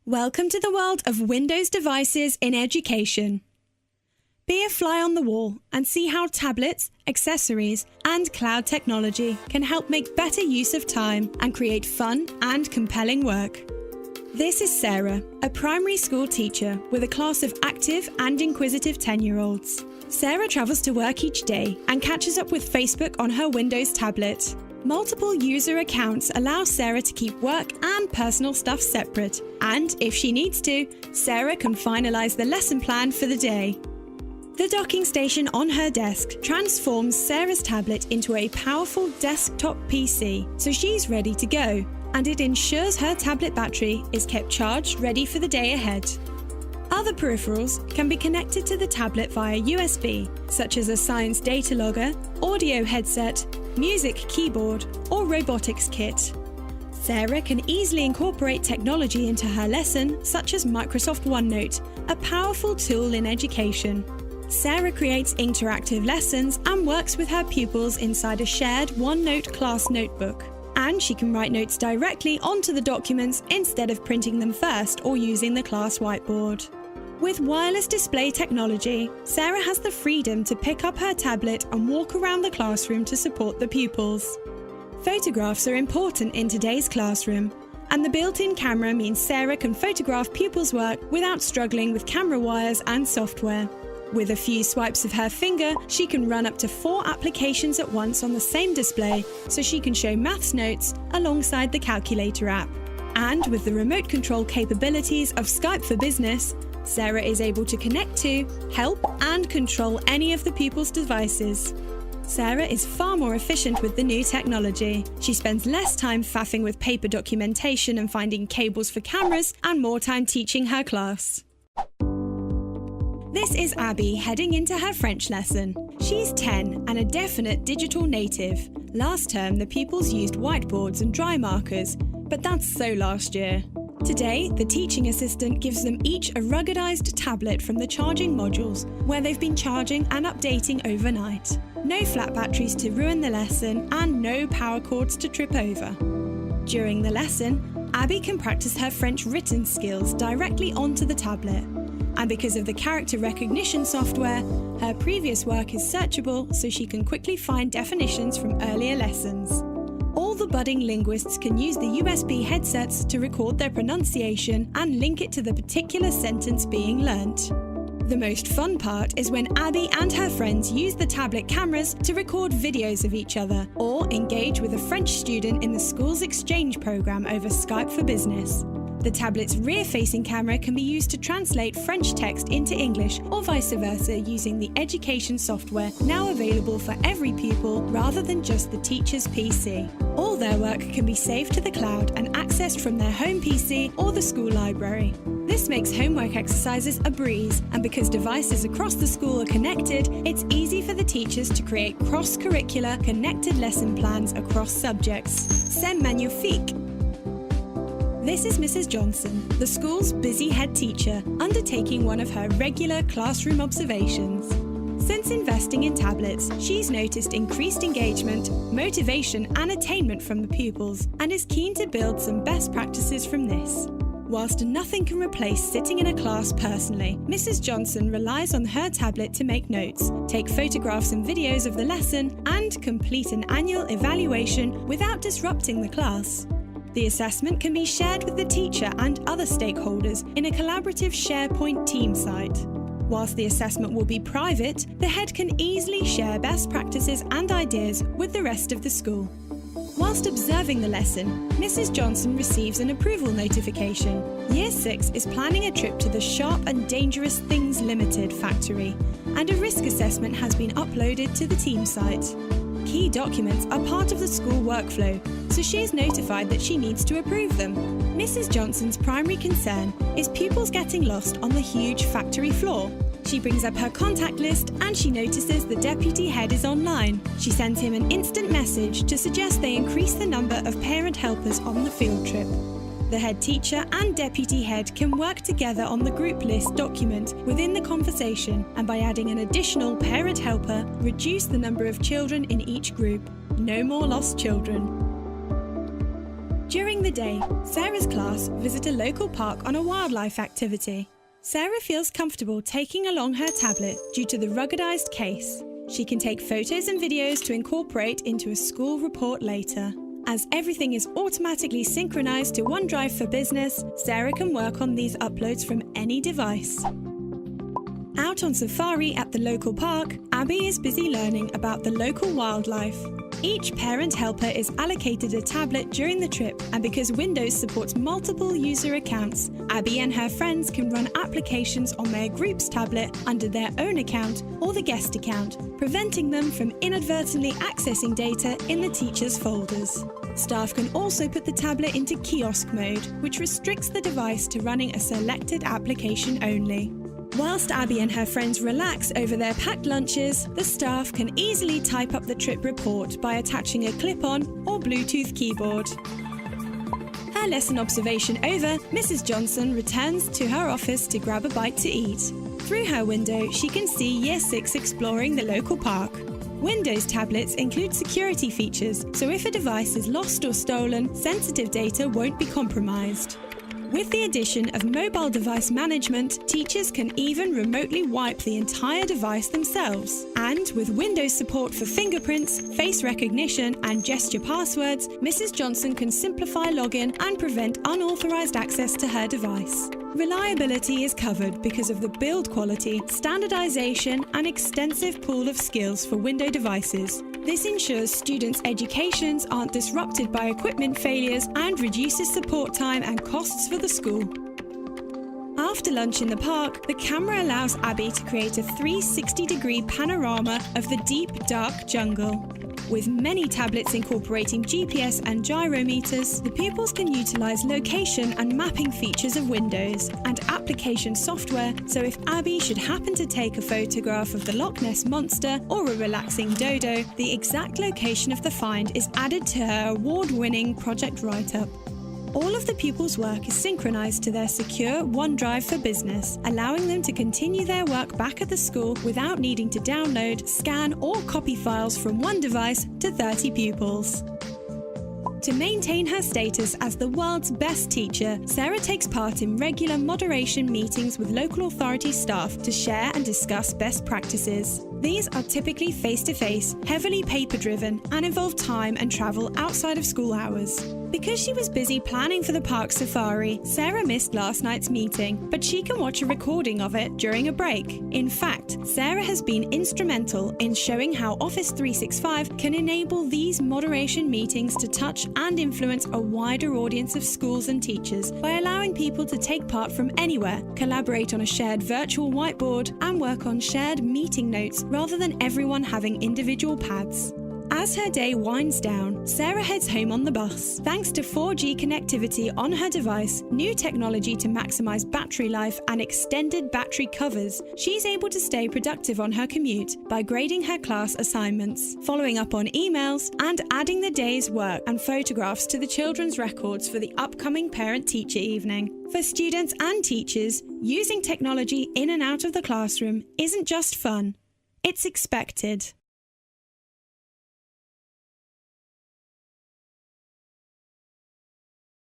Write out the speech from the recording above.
Welcome to the world of Windows devices in education. Be a fly on the wall and see how tablets, accessories, and cloud technology can help make better use of time and create fun and compelling work. This is Sarah, a primary school teacher with a class of active and inquisitive 10-year-olds. Sarah travels to work each day and catches up with Facebook on her Windows tablet. Multiple user accounts allow Sarah to keep work and personal stuff separate, and if she needs to, Sarah can finalize the lesson plan for the day. The docking station on her desk transforms Sarah's tablet into a powerful desktop PC, so she's ready to go, and it ensures her tablet battery is kept charged ready for the day ahead. Other peripherals can be connected to the tablet via USB, such as a science data logger, audio headset, music keyboard, or robotics kit. Sarah can easily incorporate technology into her lesson, such as Microsoft OneNote, a powerful tool in education. Sarah creates interactive lessons and works with her pupils inside a shared OneNote class notebook. And she can write notes directly onto the documents instead of printing them first or using the class whiteboard. With wireless display technology, Sarah has the freedom to pick up her tablet and walk around the classroom to support the pupils. Photographs are important in today's classroom, and the built-in camera means Sarah can photograph pupils' work without struggling with camera wires and software. With a few swipes of her finger, she can run up to 4 applications at once on the same display, so she can show maths notes alongside the calculator app. And with the remote control capabilities of Skype for Business, Sarah is able to connect to, help, and control any of the pupils' devices. Sarah is far more efficient with the new technology. She spends less time faffing with paper documentation and finding cables for cameras, and more time teaching her class. This is Abby heading into her French lesson. She's 10 and a definite digital native. Last term, the pupils used whiteboards and dry markers, but that's so last year. Today, the teaching assistant gives them each a ruggedized tablet from the charging modules, where they've been charging and updating overnight. No flat batteries to ruin the lesson, and no power cords to trip over. During the lesson, Abby can practice her French written skills directly onto the tablet. And because of the character recognition software, her previous work is searchable so she can quickly find definitions from earlier lessons. All the budding linguists can use the USB headsets to record their pronunciation and link it to the particular sentence being learnt. The most fun part is when Abby and her friends use the tablet cameras to record videos of each other or engage with a French student in the school's exchange program over Skype for Business. The tablet's rear-facing camera can be used to translate French text into English or vice versa using the education software now available for every pupil rather than just the teacher's PC. All their work can be saved to the cloud and accessed from their home PC or the school library. This makes homework exercises a breeze, and because devices across the school are connected, it's easy for the teachers to create cross-curricular connected lesson plans across subjects. C'est magnifique! This is Mrs. Johnson, the school's busy head teacher, undertaking one of her regular classroom observations. Since investing in tablets, she's noticed increased engagement, motivation, and attainment from the pupils, and is keen to build some best practices from this. Whilst nothing can replace sitting in a class personally, Mrs. Johnson relies on her tablet to make notes, take photographs and videos of the lesson, and complete an annual evaluation without disrupting the class. The assessment can be shared with the teacher and other stakeholders in a collaborative SharePoint team site. Whilst the assessment will be private, the head can easily share best practices and ideas with the rest of the school. Whilst observing the lesson, Mrs. Johnson receives an approval notification. Year 6 is planning a trip to the Sharp and Dangerous Things Limited factory, and a risk assessment has been uploaded to the team site. Key documents are part of the school workflow, so she is notified that she needs to approve them. Mrs. Johnson's primary concern is pupils getting lost on the huge factory floor. She brings up her contact list and she notices the deputy head is online. She sends him an instant message to suggest they increase the number of parent helpers on the field trip. The head teacher and deputy head can work together on the group list document within the conversation, and by adding an additional parent helper, reduce the number of children in each group. No more lost children. During the day, Sarah's class visit a local park on a wildlife activity. Sarah feels comfortable taking along her tablet due to the ruggedized case. She can take photos and videos to incorporate into a school report later. As everything is automatically synchronized to OneDrive for Business, Sarah can work on these uploads from any device. Out on safari at the local park, Abby is busy learning about the local wildlife. Each parent helper is allocated a tablet during the trip, and because Windows supports multiple user accounts, Abby and her friends can run applications on their group's tablet under their own account or the guest account, preventing them from inadvertently accessing data in the teacher's folders. Staff can also put the tablet into kiosk mode, which restricts the device to running a selected application only. Whilst Abby and her friends relax over their packed lunches, the staff can easily type up the trip report by attaching a clip-on or Bluetooth keyboard. Her lesson observation over, Mrs. Johnson returns to her office to grab a bite to eat. Through her window, she can see Year 6 exploring the local park. Windows tablets include security features, so if a device is lost or stolen, sensitive data won't be compromised. With the addition of mobile device management, teachers can even remotely wipe the entire device themselves. And with Windows support for fingerprints, face recognition, and gesture passwords, Mrs. Johnson can simplify login and prevent unauthorized access to her device. Reliability is covered because of the build quality, standardization, and extensive pool of skills for Windows devices. This ensures students' educations aren't disrupted by equipment failures and reduces support time and costs for the school. After lunch in the park, the camera allows Abby to create a 360-degree panorama of the deep, dark jungle. With many tablets incorporating GPS and gyrometers, the pupils can utilize location and mapping features of Windows and application software, so if Abby should happen to take a photograph of the Loch Ness Monster or a relaxing dodo, the exact location of the find is added to her award-winning project write-up. All of the pupils' work is synchronized to their secure OneDrive for Business, allowing them to continue their work back at the school without needing to download, scan, or copy files from one device to 30 pupils. To maintain her status as the world's best teacher, Sarah takes part in regular moderation meetings with local authority staff to share and discuss best practices. These are typically face-to-face, heavily paper-driven, and involve time and travel outside of school hours. Because she was busy planning for the park safari, Sarah missed last night's meeting, but she can watch a recording of it during a break. In fact, Sarah has been instrumental in showing how Office 365 can enable these moderation meetings to touch and influence a wider audience of schools and teachers by allowing people to take part from anywhere, collaborate on a shared virtual whiteboard, and work on shared meeting notes rather than everyone having individual pads. As her day winds down, Sarah heads home on the bus. Thanks to 4G connectivity on her device, new technology to maximize battery life, and extended battery covers, she's able to stay productive on her commute by grading her class assignments, following up on emails, and adding the day's work and photographs to the children's records for the upcoming parent-teacher evening. For students and teachers, using technology in and out of the classroom isn't just fun, it's expected.